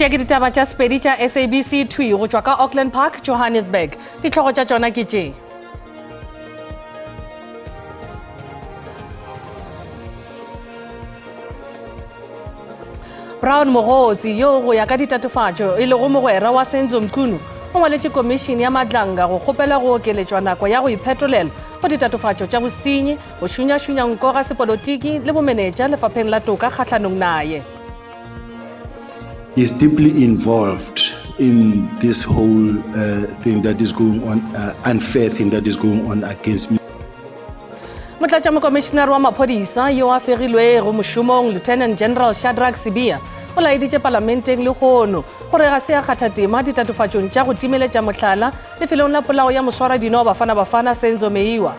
Tšea ditaba tša sepedi tša SABC 2 go tšwa ka Auckland Park, Johannesburg. Ditlhogo tša tšona ke tše. Brown Mogotsi yo go ya ka ditatofatšo e lego mogwera wa Senzo Mchunu o ngwaletše komišene ya Madlanga go kgopela go okeletšwa nako ya go iphetolela go ditatofatšo tša bosenyi go šunyašunya nko ga sepolotiki le bomenetša lefapheng la toka kgahlanong naye. Is deeply involved in this whole thing that is going on, unfair thing that is going on against me. Motlatšamokomišenare wa maphodisa yo a fegilwego mošomong Lieutenant General Shadrack Sibia o laeditše palamenteng le kgono gore ga se a kgatha tema ditatofatšong tša go timeletša mohlala lefelong la polao ya moswaradino wa Bafana Senzo Meiwa.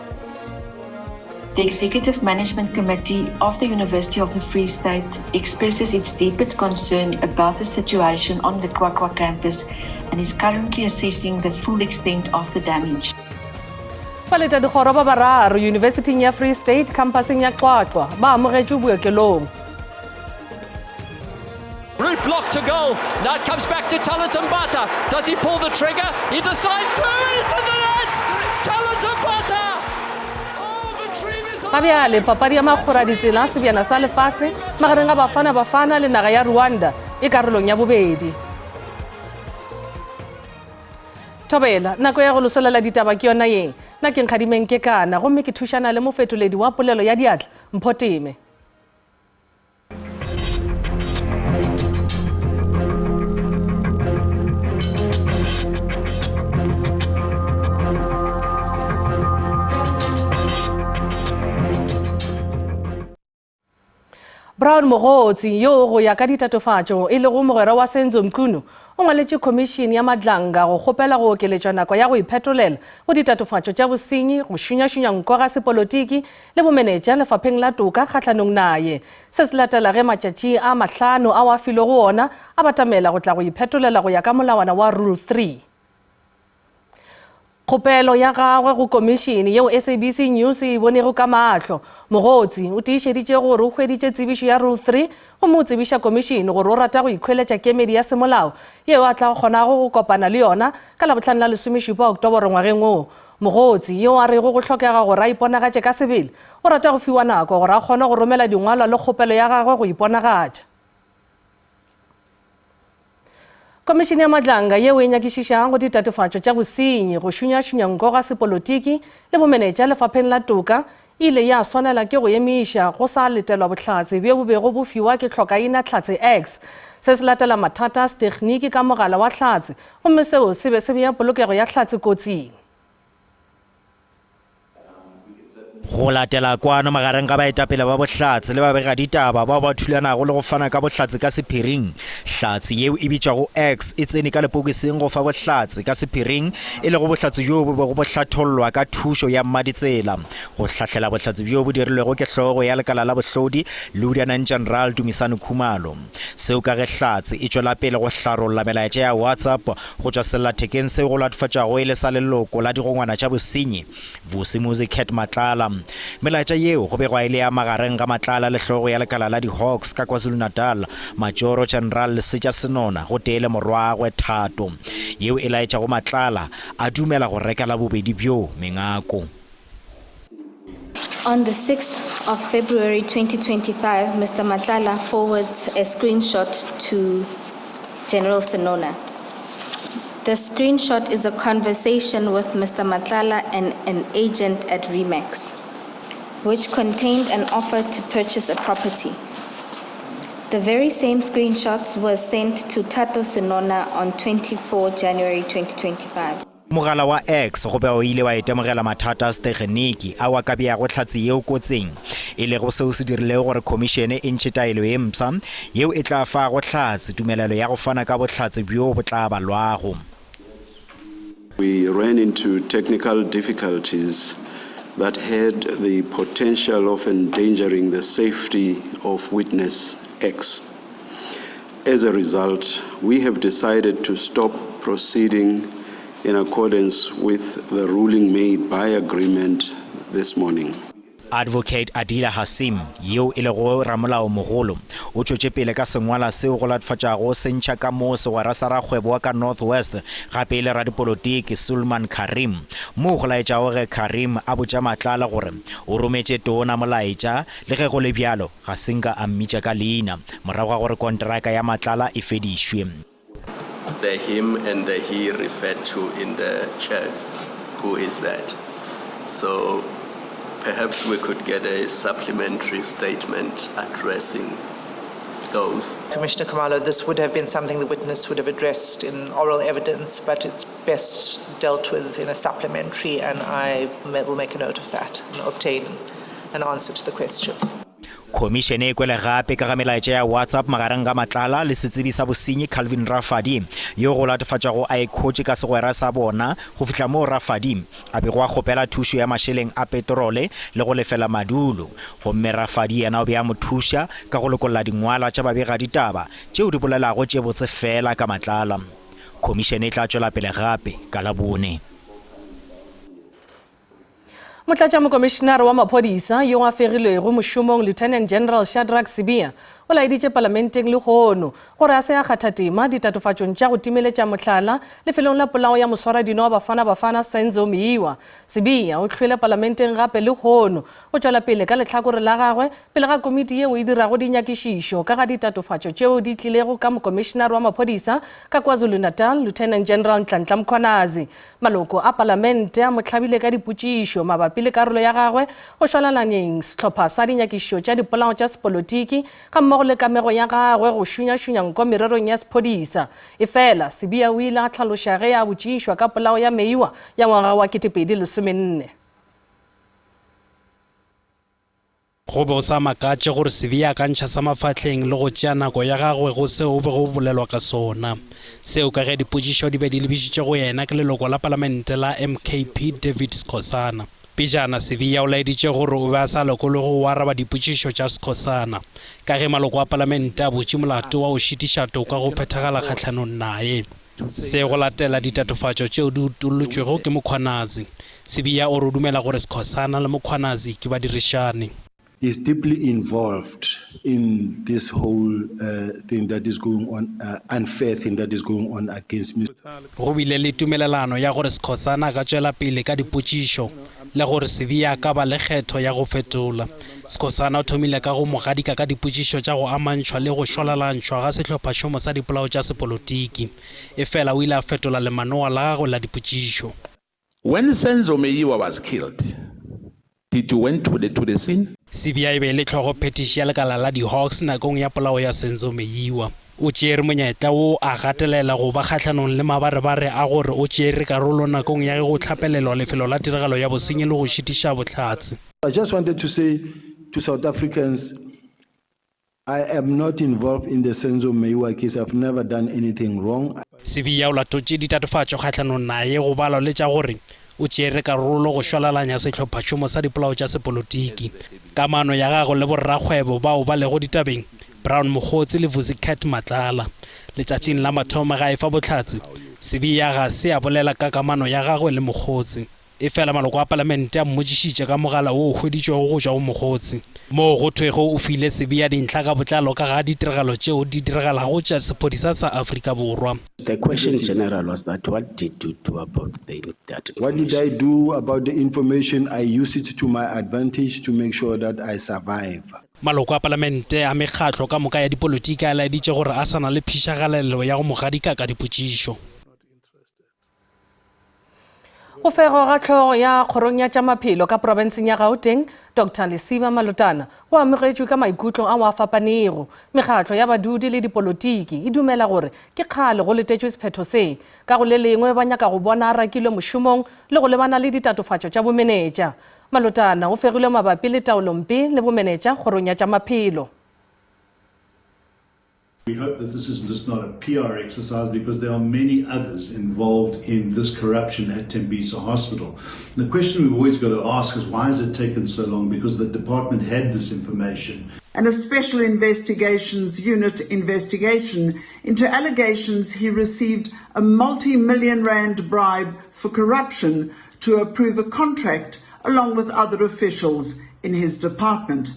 The Executive Management Committee of the University of the Free State expresses its deepest concern about the situation on the Kwakwa campus and is currently assessing the full extent of the damage. Baleta dikgoro ba bararo University ya Free State campuseng ya Xwaqwa ba amogetšwe bookelong. Root block to goal. Now it comes back to Talenton Bata. Does he pull the trigger? He decides to. It's in the net. Talenton Bata. Gabeale papadi ya magora ditsela sebiana sa lefase magareng a Bafana le naga ya Rwanda e karolong ya bobedi. Thobela nako ya go losolela ditaba ke yona ye nna ke nkgadimeng ke kana gomme ke thušana le mofetoledi wa polelo ya diatla Mpho Teme. Brown Mogotsi yo go ya ka ditatofatšo e lego mogwera wa Senzo Mchunu o ngwaletše komišene ya Madlanga go kgopela go okeletšwa nako ya go iphetolela go ditatofatšo tša bosenyi go šunyašunya nko ga sepolotiki le bomenetša lefapheng la toka kgahlanong naye. Se se latela ge matšatši a 5 a wa filwe go ona a batamela go tla go iphetolela go ya ka molawana wa Rule 3. Kgopelo ya gagwe go komišene yeo SABC News e bonego ka maahlo. Mogotsi o tiišeditše gore o hweditše tsebišo ya Rule 3 go mo tsebiša komišene gore o rata go ikhweletša kemedi ya semolao yeo a tla kgonago go kopana le yona ka Labohlano la 17 Oktoboro ngwageng oo. Mogotsi yo a rego go hlokega gore a iponagatše ka sebele o rata go fiwa nako gore a kgone go romela dingwalwa le kgopelo ya gagwe go iponagatša. Komišene ya Madlanga yeo e nyakišišago go ditatofatšo tša bosenyi go šunyašunya nko ga sepolotiki le bomenetša lefapheng la toka ile ya swanela ke go emiša go sa letelwa bohlatse bjo bo bego bo fiwa ke Hlokaina Hlatse X se se latela mathata a setekhniki ka mogala wa hlatse gomme seo se be se beya polokego ya hlatse kotsing. Go latela kwano magareng ga baetapele ba bohlatse le babega ditaba ba thulanago le go fana ka bohlatse ka sephiring. Hlatse yeo e bitšwago X e tsene ka lepokiseng go fa bohlatse ka sephiring e le go bohlatse bjo bo go hlathollwa ka thušo ya mmaditsela go hlahlela bohlatse bjo bo dirilwego ke hlogo ya lekala la bohlodi Lieutenant General Dumisani Khumalo. Seo ka ge hlatse e tšwela pele go hlarolla melaetša ya WhatsApp go tšwa sellathekeng seo go latofatšago e le sa leloko la digongwana tša bosenyi Vusi Music Cat Matlala. Melaetša yeo go begwa ile ya magareng ga Matlala le hlogo ya lekala la di-Hawks ka KwaZulu-Natal Majoro General Lesetša Senona go teele morwagwe Thato yeo e laetša go Matlala a dumela go rekela bobedi bjo mengako. On the 6th of February 2025, Mr. Matlala forwards a screenshot to General Senona. The screenshot is a conversation with Mr. Matlala and an agent at Remax, which contained an offer to purchase a property. The very same screenshots were sent to Tato Senona on 24 January 2025. Mogala wa X go be o ile wa itemogela mathata a setekhniki a wa ka bea go hlatse yeo kotseng e le go seo se dirile gore komišene e ntše taelo e mpsa yeo e tla fa go hlatse tumelelo ya go fana ka bohlatse bjo bo tla balwago. We ran into technical difficulties that had the potential of endangering the safety of witness X. As a result, we have decided to stop proceeding in accordance with the ruling made by agreement this morning. Advocate Adila Hasim yeo e lego ramolao mogolo o tšwetše pele ka sengwala seo go latfatšago sentšha ka moo segwera sa rakgwebo wa ka North West gape e le radipolotiki Sulman Karim moo go laetšago ge Karim a botša Matlala gore o rometše tona molaetša le ge go le bjalo ga senka a mmitša ka leina morago ga gore kontraka ya Matlala e fedišwe. The him and the he referred to in the chats. Who is that? So perhaps we could get a supplementary statement addressing those. Commissioner Khumalo, this would have been something the witness would have addressed in oral evidence, but it's best dealt with in a supplementary, and I will make a note of that and obtain an answer to the question. Commission e kwele gape ka ga melaetša ya WhatsApp magareng ga Matlala le setsebi sa bosenyi Calvin Rafadi yo go latofatšago a ikhotše ka segwera sa bona go fihla moo Rafadi a bego a kgopela thušo ya mašeleng a petrole le go lefela madulo gomme Rafadi yena o be a mo thuša ka go lekolola dingwala tša babegaditaba tšeo di bolelago tše botse fela ka Matlala. Commission e tla tšwela pele gape ka Labone. Motlatšamokomišenare wa maphodisa yo a fegilwego mošomong Lieutenant General Shadrack Sibiya o laeditše parlamenteng le kgono gore a se a kgatha tema ditatofatšong tša go timeletša mohlala lefelong la polao ya moswaradino wa bafana Senzo Meyiwa. Sibiya o hlwele parlamenteng gape le kgono o tšwela pele ka lehlakore la gagwe pele ga komiti yeo e dirago dinyakišišo ka ga ditatofatšo tšeo di tlilego ka mokomišenare wa maphodisa ka KwaZulu-Natal Lieutenant General Nhlanhla Mkhwanazi. Maloko a parlamente a mo hlabile ka dipotšišo mabapi le karolo ya gagwe go šwalalaneng sehlopha sa dinyakišišo tša dipolao tša sepolotiki ga mmogo le kamego ya gagwe go šunya nko mererong ya sephodisa. Efela Sibiya o ile a tlhaloša ge a botšišwa ka polao ya Meyiwa ya ngwaga wa 2014. Go bo sa makatše gore Sibiya ka ntšha sa mafatleng le go tšea nako ya gagwe go seo o be go bolelwa ka sona seo ka ge dipotšišo di be di lebišitše go yena ke leloko la parlamente la MKP David Skhosana. Pejana Sibiya o laeditše gore o be a sa lekole go araba dipotšišo tša Skhosana ka ge maloko a parlamente a botše molato wa go šitiša toka go phethagala kgatlhanong naye se go latela ditatofatšo tšeo di utollotšwego ke Mkhwanazi. Sibiya o re dumela gore Skhosana le Mkhwanazi ke badirišane. Is deeply involved in this whole thing that is going on, unfair thing that is going on against me. Go bile le tumelelano ya gore Skhosana ka tšwela pele ka dipotšišo le gore Sibiya ka ba le kgetho ya go fetola. Skhosana o thomile ka go mogadika ka dipotšišo tša go amantšhwa le go šwalalantšhwa ga sehlophašomo sa dipolao tša sepolotiki efela o ile a fetola lemanoa la gagwe la dipotšišo. When Senzo Meyiwa was killed, did you went to the scene? Sibiya e be le tlhogo phetiši ya lekala la di-Hawks nakong ya polao ya Senzo Meyiwa. O tšere monyetla o a gatelela go ba kgatlhanong le mabarebare a gore o tšere karolo nakong ya go tlhapelelwa lefelo la tiragalo ya bosenyi le go šitiša bohlatse. I just wanted to say to South Africans, I am not involved in the Senzo Meyiwa case. I've never done anything wrong. Sibiya o latotše ditatofatšo kgatlhanong naye go balwa le tša gore o tšere karolo go šwalalanya sehlophašomo sa dipolao tša sepolotiki. Kamano ya gago le borrakgwebo bao ba lego ditabeng Brown Mokgotsi le Vusicat Matlala. Letšatšing la mathomo ga e fa bohlatse Sibiya ga se a bolela ka kamano ya gagwe le Mokgotsi efela maloko a parlamente a mmotšišitše ka mogala wo o hweditšwego go tšwa go Mokgotsi moo go thwego o file Sibiya dintlha ka botlalo ka ga ditiragalo tšeo di diragalago tša sephodisa sa Afrika Borwa. The question general was that what did you do about that information? What did I do about the information? I use it to my advantage to make sure that I survive. Maloko a parlamente a mekgatlo ka moka ya dipolotiki a laeditše gore a sana le phišagalelo ya go mogadika ka dipotšišo. Go fego ga tlhogo ya kgorong ya tša maphelo ka provinseng ya Gauteng Dr. Lesiba Malotana o amogetšwe ka maikutlo a wa fapanego. Mekgatlo ya badudi le dipolotiki e dumela gore ke kgale go letetšwe sephetho se ka go le lengwe ba nyaka go bona a rakilwe mošomong le go lebana le ditatofatšo tša bomenetša. Malotana o fegilwe mabapi le taolompe le bomenetša kgorong ya tša maphelo. We hope that this is just not a PR exercise because there are many others involved in this corruption at Tembisa Hospital. The question we've always got to ask is why has it taken so long? Because the department had this information. And a special investigations unit investigation into allegations he received a multi-million rand bribe for corruption to approve a contract along with other officials in his department.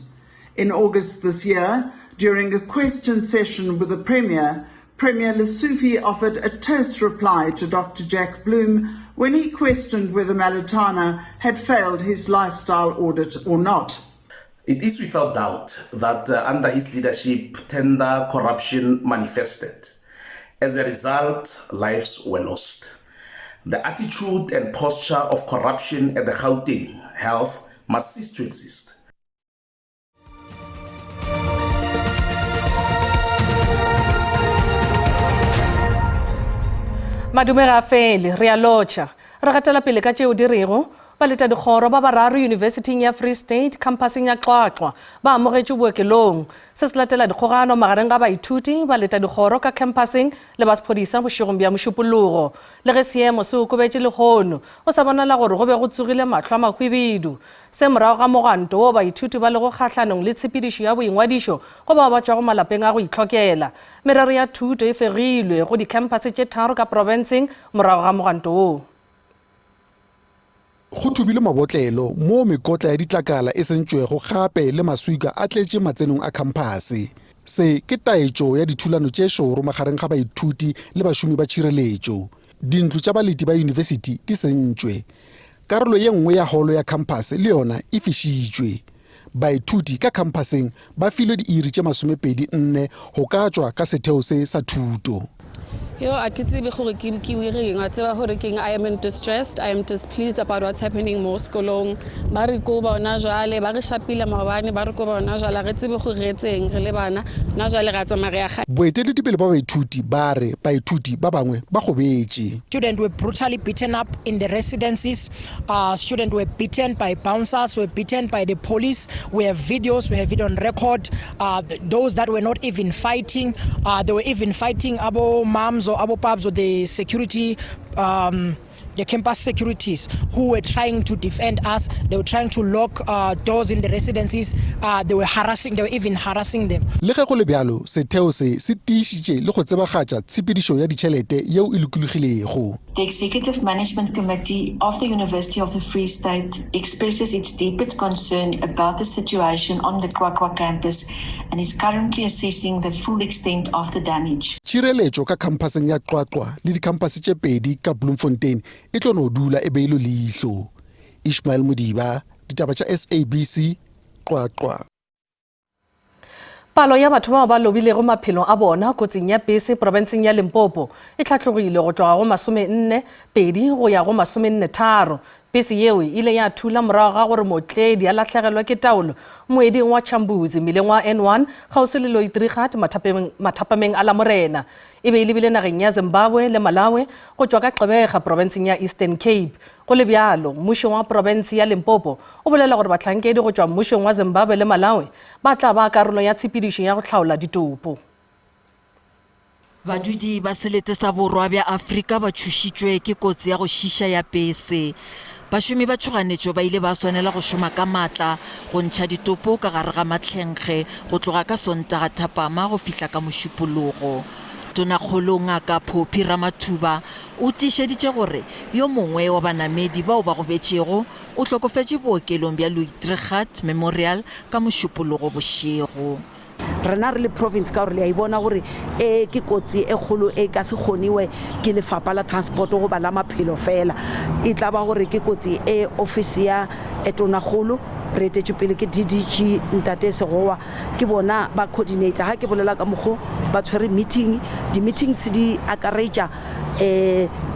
In August this year, during a question session with the Premier, Premier Lessufi offered a terse reply to Dr. Jack Bloom when he questioned whether Malotana had failed his lifestyle audit or not. It is without doubt that under his leadership, tender corruption manifested. As a result, lives were lost. The attitude and posture of corruption at the Gauteng Health must cease to exist. Madumera fele re a lotšha re gatela pele ka tšeo di rego baleta dikgoro ba bararo University ya Free State campusing ya Xwaqwa ba amogetše bookelong se se latela dikgogano magareng ga baithuti baleta dikgoro ka campusing le basphodisa bošegong bja mošupologo le ge seemo se okobetše lehono o sa bonala gore go be go tsogile mahlo a mahwibidu se morago ga moganto wo baithuti ba le go kgahlanong le tshepedišo ya boingwadišo go bao ba tšwa go malapeng a go itlhokela merero ya thuto e fegilwe go di-campus tše tharo ka provinceng morago ga moganto woo. Go thubile mabotlelo mo mekotla ya ditlakala e sentšwego gape le maswika a tletše matsenong a khampase se ke taetšo ya dithulano tše šoro magareng ga baithuti le bašomi ba tšhireletšo dintlo tša baleti ba yunibesithi di sentšwe karolo ye nngwe ya holo ya khampase le yona e fišitšwe baithuti ka khampaseng ba filwe diiri tše 24 go ka tšwa ka setheo se sa thuto. Yo, I am in distress. I am displeased about what's happening mo skolong. Ba go bona jwale ba re shapile mabane ba re go bona jwale re tsebe go retseng re le bana na jwale ga tsamaya ga boeteledipele ba baithuti ba re baithuti ba bangwe ba gobetse. Students were brutally beaten up in the residences. Students were beaten by bouncers, were beaten by the police. We have videos, we have it on record. Those that were not even fighting, they were even fighting abo moms or abo pubs or the security, the campus securities who were trying to defend us. They were trying to lock doors in the residences. They were even harassing them. Le ge go le bjalo setheo se tiišitše le go tsebagatša tshepedišo ya ditšhelete yeo e lokologilego. The Executive Management Committee of the University of the Free State expresses its deepest concern about the situation on the Xwaqwa campus and is currently assessing the full extent of the damage. Tšhireletšo ka khampaseng ya Xwaqwa le dikhampase tše pedi ka Bloemfontein e tlo no dula e beilo leihlo. Ishmael Modiba, ditaba tša SABC, Xwaqwa. Palo ya batho ba ba lobilego maphelo a bona kotsing ya bese provinceng ya Limpopo e tlhatlogile go tloga go 42 go ya go 43. Bese yeo ile ya thula morago ga gore motledi a latlhegelwa ke taolo moeding wa Chambuzi mileng wa N1 gausi le Loitrigat mathapameng a la Morena e be ile bile nageng ya Zimbabwe le Malawi go tšwa ka Gqeberha provinceng ya Eastern Cape go le bjalo mmušong wa province ya Limpopo o bolela gore batlhankedi go tšwa mmušong wa Zimbabwe le Malawi ba tla ba karolo ya tshepedišo ya go tlhaola ditopo. Badudi ba selete sa borwa bja Afrika ba tšhušitšwe ke kotsi ya go šiša ya bese. Bašomi ba tšhoganetšo ba ile ba swanela go šoma ka matla go ntšha ditopo ka gare ga matlhenkge go tloga ka Sontaga thapama go fihla ka mošupologo. Tonakgolo Ngaka Phophi Ramathuba o tiišeditše gore yo mongwe wa banamedi bao ba go betšego o hlokofetše bookelong bja Loitrigat Memorial ka mošupologo bošego. Rena re le province ka gore le a ibona gore ke kotsi e kgolo e ka se kgoniwe ke lefapha la transport go ba la maphelo fela e tla ba gore ke kotsi e office ya Tonakgolo re etetše pele ke DDG Ntate Segowa ke bona ba coordinator ha ke bolela ka mogo ba tshwere meeting di meetings di akaretša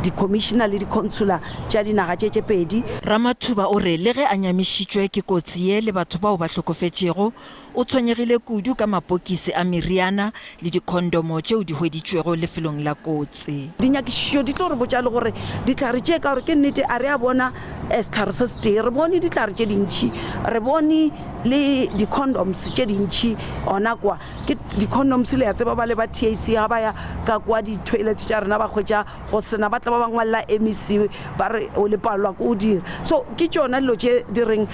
di commissioner le di consular tša dinaga tše pedi. Ramathuba o re le ge a nyamišitšwe ke kotsi ye le batho bao ba hlokofetšego o tshwenyegile kudu ka mapokisi a meriana le dikondomo tšeo di hweditšwego lefelong la kotsi. Dinyakišišo di tlo re botša le gore ditlhare tše ka gore ke nnete a re a bona setlhare se se tee re bone ditlhare tše dintšhi re bone le di-condoms tše dintšhi ona kwa ke di-condoms le ya tseba ba le ba TAC ga ba ya ka kwa di-toilet tša rena ba hwetša go sena ba tla ba ngwalela MEC ba re o le palelwa ko o dira so ke tšona dilo tše di reng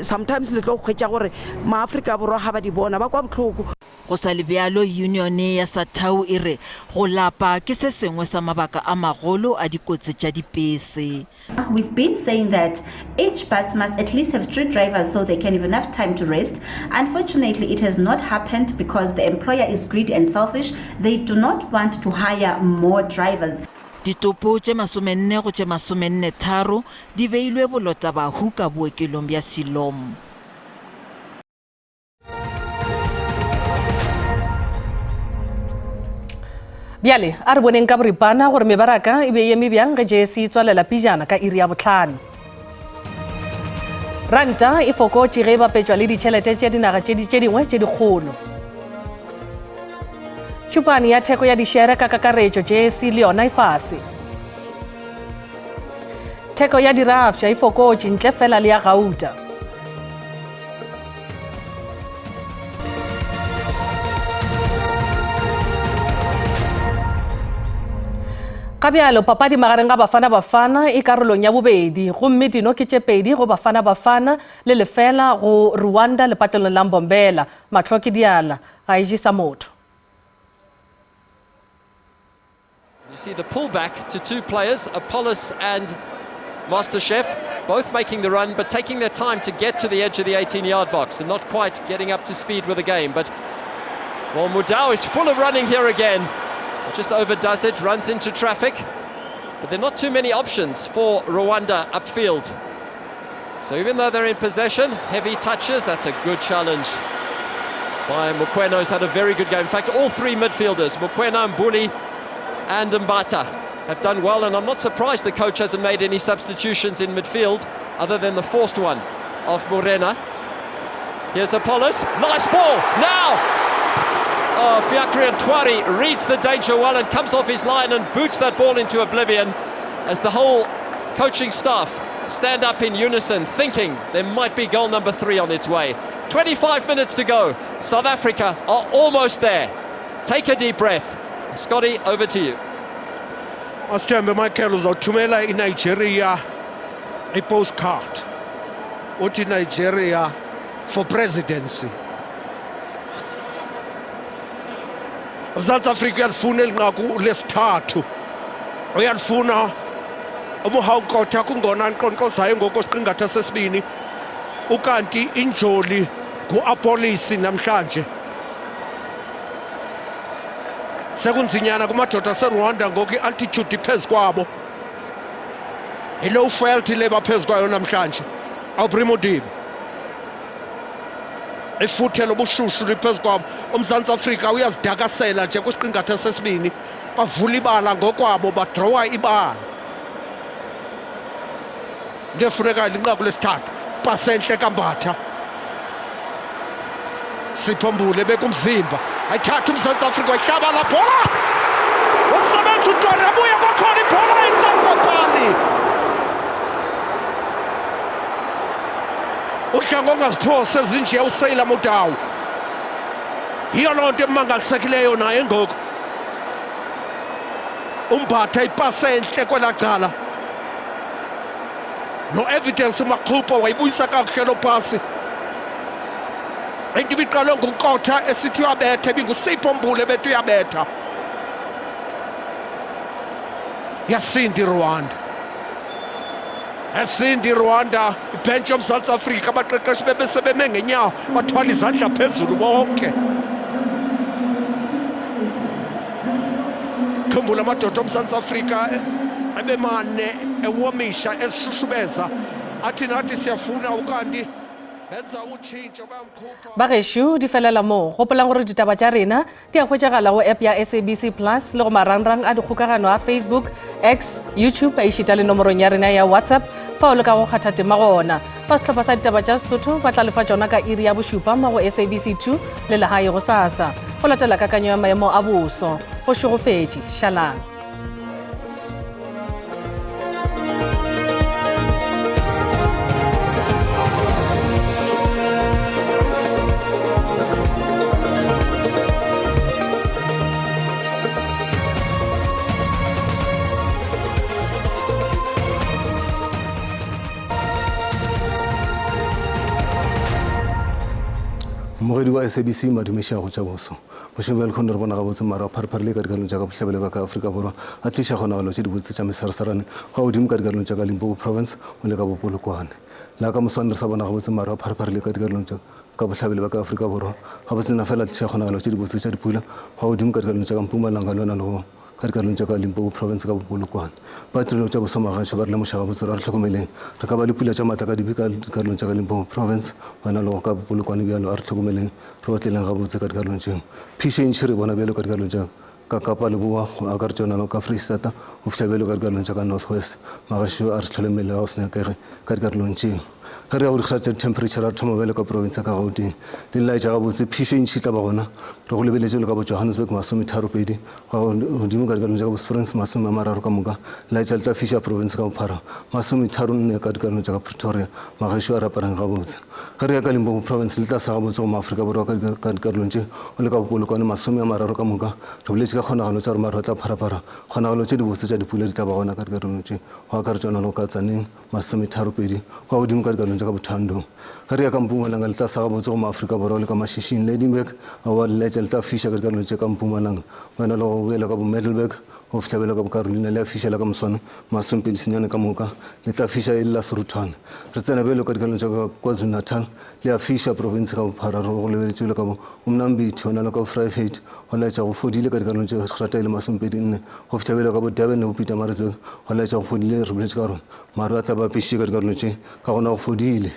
sometimes le tlo hwetša gore maafrika borwa ga ba di bona ba kwa botlhoko go sa lebjalo union ya Sathau e re go lapa ke se sengwe sa mabaka a magolo a dikotsi tša dipese. We've been saying that each bus must at least have 3 drivers so they can have enough time to rest. Unfortunately, it has not happened because the employer is greedy and selfish. They do not want to hire more drivers. Ditopo tše 40 go tše 43 di beilwe bolota bahu ka bookelong bja Siloam. Bjale a re boneng ka boripana gore mebaraka e be eme bjang ge jese tswalela pijana ka iri ya botlhano. Ranta e fokotše ge e bapetšwa le ditšhelete tše dinaga tše dingwe tše dikgolo. Tšhupane ya theko ya dišere ka kakaretšo jese le yona e fase. Theko ya dirafša e fokotše ntle fela le ya Gauta. Ka bjalo papadi magareng ga Bafana e karolong ya bobedi gomme dino ke tše pedi go Bafana le lefela go Rwanda lepatlelong la Mbombela mahlo ke diala ga e jesa motho. You see the pullback to 2 players, Apollos and MasterChef, both making the run but taking their time to get to the edge of the 18-yard box and not quite getting up to speed with the game. But well, Mudau is full of running here again. Just overdoes it, runs into traffic. But there are not too many options for Rwanda upfield. So even though they're in possession, heavy touches, that's a good challenge by Mokoena, who's had a very good game. In fact, all 3 midfielders, Mokoena, Mbuli and Mbata, have done well, and I'm not surprised the coach hasn't made any substitutions in midfield other than the forced one of Morena. Here's Apollos, nice ball, now! Oh, Fiacre Ntwari reads the danger well and comes off his line and boots that ball into oblivion as the whole coaching staff stand up in unison, thinking there might be goal number 3 on its way. 25 minutes to go. South Africa are almost there. Take a deep breath. Scotty, over to you. Asithembe Michael uzothumela iNigeria postcard uthi Nigeria for presidency. South Africa uyalifuna elinqaku lesithathu uyalifuna umuhawukotha kungona nqonqozayo ngokosiqingatha sesibini ukanti injoli ku-apolisi namhlanje sekunzinyana kumadoda aseRwanda ngoku i-altitude iphezu kwabo i-low felt le baphezu kwayo namhlanje awuprimo dibi ifuthe lobushushu liphezu kwabo uMzantsi Afrika uyazidakasela nje kwisiqingatha sesibini bavula ibala ngokwabo badrowa ibala ndefuneka linqaku lesithathu pasenhle kambatha Siphombule bekumzimba ayithatha uMzantsi Afrika wahlaba la bhola usebenza uDwari abuye kwakhona ibhola enkambopali uhlanga ongaziphose ezinje useyila Mudau yiyo loo nto emangalisekileyo naye ngoku umbatha ipase enhle kwela cala no-evidence uMaqhubo wayibuyisa kakuhle lo pasi into ibiqalwe ngunkotha esithi uyabetha ibingusiphombule bethu uyabetha yasindi Rwanda ibhentshi yoMzantsi Afrika abaqeqeshi bebesebeme ngenyawo bathwala izandla phezulu bonke khumbula amadoda oMzantsi Afrika abemane ewomisha esishushubeza athi nathi siyafuna ukanti benza utshintsho bayamkhupha Bageshu di felela mo gopolang gore ditaba tša rena di a hwetšagala go app ya SABC Plus le go marangrang a dikgokagano a Facebook, X, YouTube a išita le nomorong ya rena ya WhatsApp fa o le ka go kgatha tema gona fa setlhopha sa ditaba tša Sesotho ba tla lefa tšona ka iri ya bošupa mo go SABC 2 le lehae go sasa go latela kakanyo ya maemo a boso go šogofetše šalang. mogedi wa SABC madumesha go tsa boso boshebel khone re bona ga botse mara pharpharle ka dikarolo tsa ka bohlabele ba ka Afrika borwa a tisha gona galo tse di botse tsa mesarsarane ga o dim ka dikarolo tsa ka Limpopo province o le ka bopolokwane la ka moswane re sa bona ga botse mara pharpharle ka dikarolo tsa ka bohlabele ba ka Afrika borwa ga botse na fela tisha gona galo tse di botse tsa dipula ga o dim ka dikarolo tsa ka Mpumalanga lona lo ka dikarolo tsa ka Limpopo province ka bopolokwane ba trelo tsa bosamaga ba re le moshaga botse re tlhokomeleng re ka ba le pula tsa matla ka dibika dikarolo tsa ka Limpopo province bana lo ka bopolokwane bjalo a re tlhokomeleng re otleleng ga botse ka dikarolo tsa phishe ntshire bona bjalo ka dikarolo tsa ka Kapa Leboa go akar tsona lo ka Free State o fitlhabelo ka dikarolo tsa ka North West magasho a re tlholemele ga o senya ka dikarolo tsa ga re go dikgatsa temperature a thoma bele ka province ka Gauteng le la ja ga botse phishe ntshita ba gona re go lebeletse le ka bo Johannesburg masome tharo pedi ga go dimo ka dikarolo tsa ka Springs masome mararo ka moka la ja lta Fisher province ka bophara masome tharo nne ka dikarolo tsa ka Pretoria magasho a raparang ga botse ga re ya ka Limpopo province le tla sa ga botse go Afrika borwa ka dikarolo tse o le ka bopolokwane masome mararo ka moka re boletse ka kgonagalo tsa re mara tla pharapara kgonagalo tse di botse tsa dipula di tla ba gona ka dikarolo tse go ka re tsona lo ka tsaneng masome tharo pedi ga go dimo ka dikarolo tsa ka Bothando ga re ya ka Mpumalanga le tla sa ga botse go Afrika borwa le ka Mashishini Ladyburg a wa le tla Fisher ka dikarolo tse ka Mpumalanga bana le go boela ka bo Middelburg go fitlhabela ka Carolina le Fisher la ka Moswane masompedi senyane ka moka le tla Fisher e la Serutwana re tsena belo ka dikarolo tsa ka KwaZulu-Natal le ya Fisher province ka bophara re go lebeletse le ka bo Umnambithi ona le ka Vryheid go la tsa go fodile ka dikarolo tse grata ile masompedi nne go fitlhabela ka bo Durban le Pietermaritzburg go la tsa go fodile re boletse ka rona mara tla ba pishe ka dikarolo tse ka gona go fodile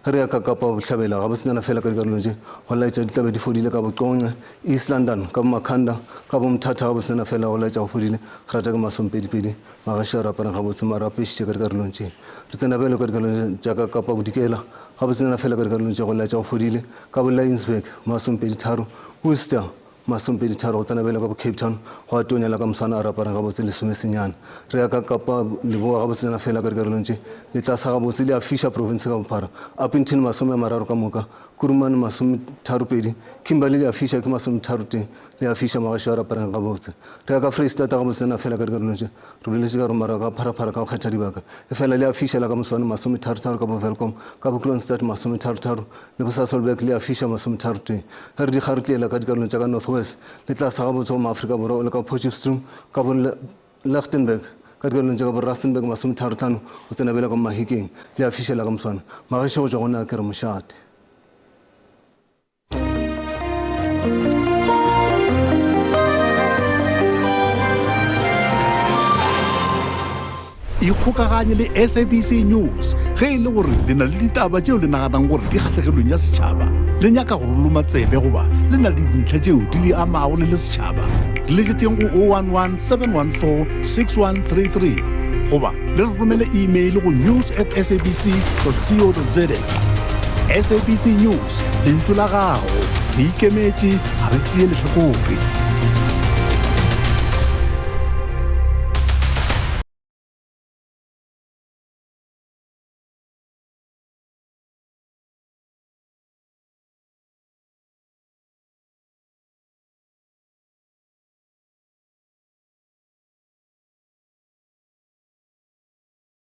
re ya ka Kapa bohlabela ga botsena fela ka dikarolo tse go la tsa ditlabe di fodile ka Boqonqe East London ka Makhanda ka Bomthatha ga botsena fela go la tsa go fodile grata ka masompedi magasha ra parang ga botse mara pishe ka dikarolo tse re tsena belo ka dikarolo tsa ka Kapa Bodikela ga botsena fela ka dikarolo tse go la tsa go fodile ka bo Lionsburg masompedi tharo Worcester masompedi tharo go tsena belo ka Cape Town go atonya la ka Msana a raparang ga botse le somesenyana re ya ka Kapa Leboa ga botsena fela ka dikarolo tse le tla sa ga botse le a Fisher province ka bophara Upington masome mararo ka moka Kuruman masome tharo pedi Kimberley le a Fisher ke masome tharo teng le a Fisher magasho a raparang ga botse re ya ka Free State ga botsena fela ka dikarolo tse re boletse ka re mara ka pharapara ka go kgetha dibaka e fela le a Fisher la ka Moswane masome tharo ka bo Welcome ka bo Kroonstad masome tharo le bo Sasolburg le a Fisher masome tharo teng re di kharutlela ka dikarolo tsa ka North West le tla sa ga botse go Afrika borwa o le ka Potchefstroom ka bo Lichtenburg ka dikarolo tsa ka bo Rustenburg masome tharo tlhano o tsena bela ka Mahikeng le a Fisher la ka Moswane magasho go tswa gona ke re moshate ikgokaganye le SABC News ge e le gore le na le ditaba tšeo le naganang gore di kgatlhegelong ya setšhaba le nyaka go roloma tsebe goba le na le dintlha tšeo di le amago le setšhaba le letšeng go 011 714 6133 goba le re romele email go news@sabc.co.za SABC News lentswe la gago re ikemetše ga re tšee lehlakore